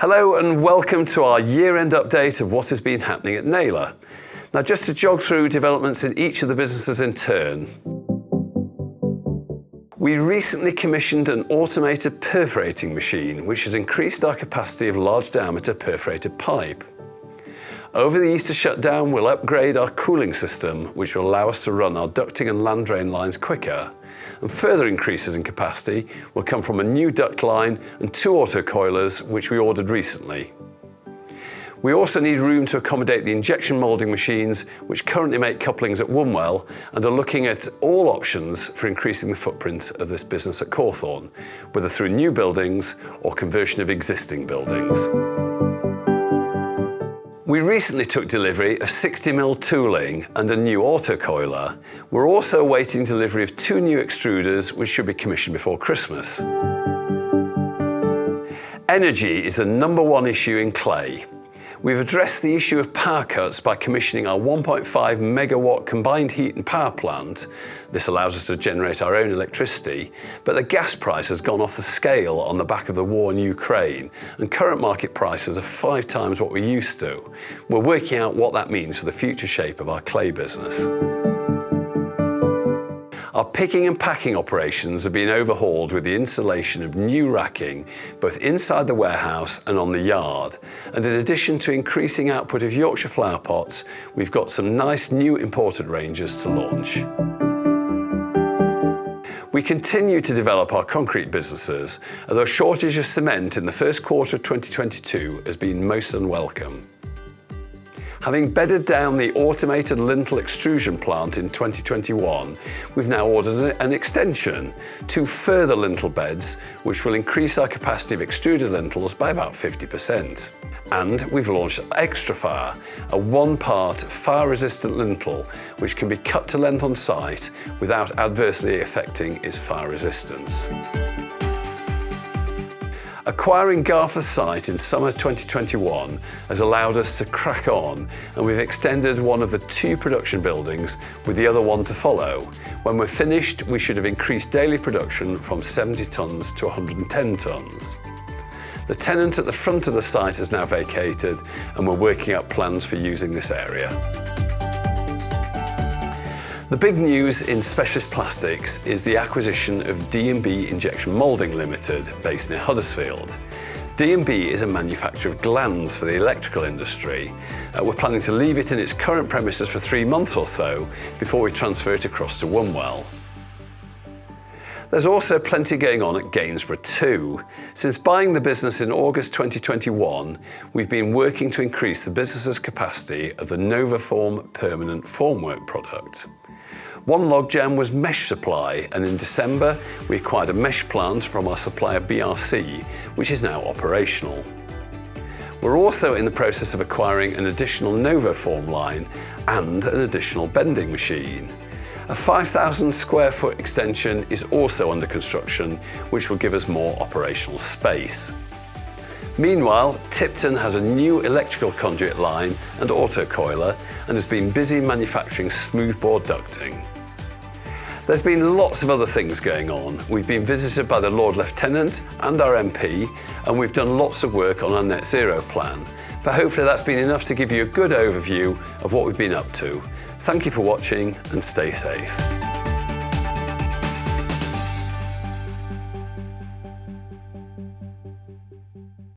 Hello and welcome to our year-end update of what has been happening at Naylor. Now, just to jog through developments in each of the businesses in turn. We recently commissioned an automated perforating machine which has increased our capacity of large diameter perforated pipe. Over the Easter shutdown, we'll upgrade our cooling system, which will allow us to run our ducting and land drain lines quicker. And further increases in capacity will come from a new duct line and 2 autocoilers, which we ordered recently. We also need room to accommodate the injection moulding machines, which currently make couplings at Wombwell, and are looking at all options for increasing the footprint of this business at Cawthorne, whether through new buildings or conversion of existing buildings. We recently took delivery of 60mm tooling and a new autocoiler. We're also awaiting delivery of 2 new extruders, which should be commissioned before Christmas. Energy is the #1 issue in clay. We've addressed the issue of power cuts by commissioning our 1.5 megawatt combined heat and power plant. This allows us to generate our own electricity, but the gas price has gone off the scale on the back of the war in Ukraine, and current market prices are 5 times what we're used to. We're working out what that means for the future shape of our clay business. Our picking and packing operations have been overhauled with the installation of new racking, both inside the warehouse and on the yard. And in addition to increasing output of Yorkshire flower pots, we've got some nice new imported ranges to launch. We continue to develop our concrete businesses, although shortage of cement in the first quarter of 2022 has been most unwelcome. Having bedded down the automated lintel extrusion plant in 2021, we've now ordered an extension, 2 further lintel beds, which will increase our capacity of extruded lintels by about 50%. And we've launched Extra Fire, a 1-part fire-resistant lintel, which can be cut to length on site without adversely affecting its fire resistance. Acquiring Garforth site in summer 2021 has allowed us to crack on, and we've extended one of the 2 production buildings with the other one to follow. When we're finished, we should have increased daily production from 70 tonnes to 110 tonnes. The tenant at the front of the site has now vacated, and we're working out plans for using this area. The big news in specialist plastics is the acquisition of D&B Injection Moulding Limited, based near Huddersfield. D&B is a manufacturer of glands for the electrical industry. We're planning to leave it in its current premises for 3 months or so before we transfer it across to Wombwell. There's also plenty going on at Gainsborough too. Since buying the business in August 2021, we've been working to increase the business's capacity of the NovaForm permanent formwork product. One logjam was mesh supply, and in December we acquired a mesh plant from our supplier BRC, which is now operational. We're also in the process of acquiring an additional NovaForm line and an additional bending machine. A 5,000 square foot extension is also under construction, which will give us more operational space. Meanwhile, Tipton has a new electrical conduit line and autocoiler and has been busy manufacturing smoothbore ducting. There's been lots of other things going on. We've been visited by the Lord Lieutenant and our MP, and we've done lots of work on our net zero plan. But hopefully that's been enough to give you a good overview of what we've been up to. Thank you for watching and stay safe.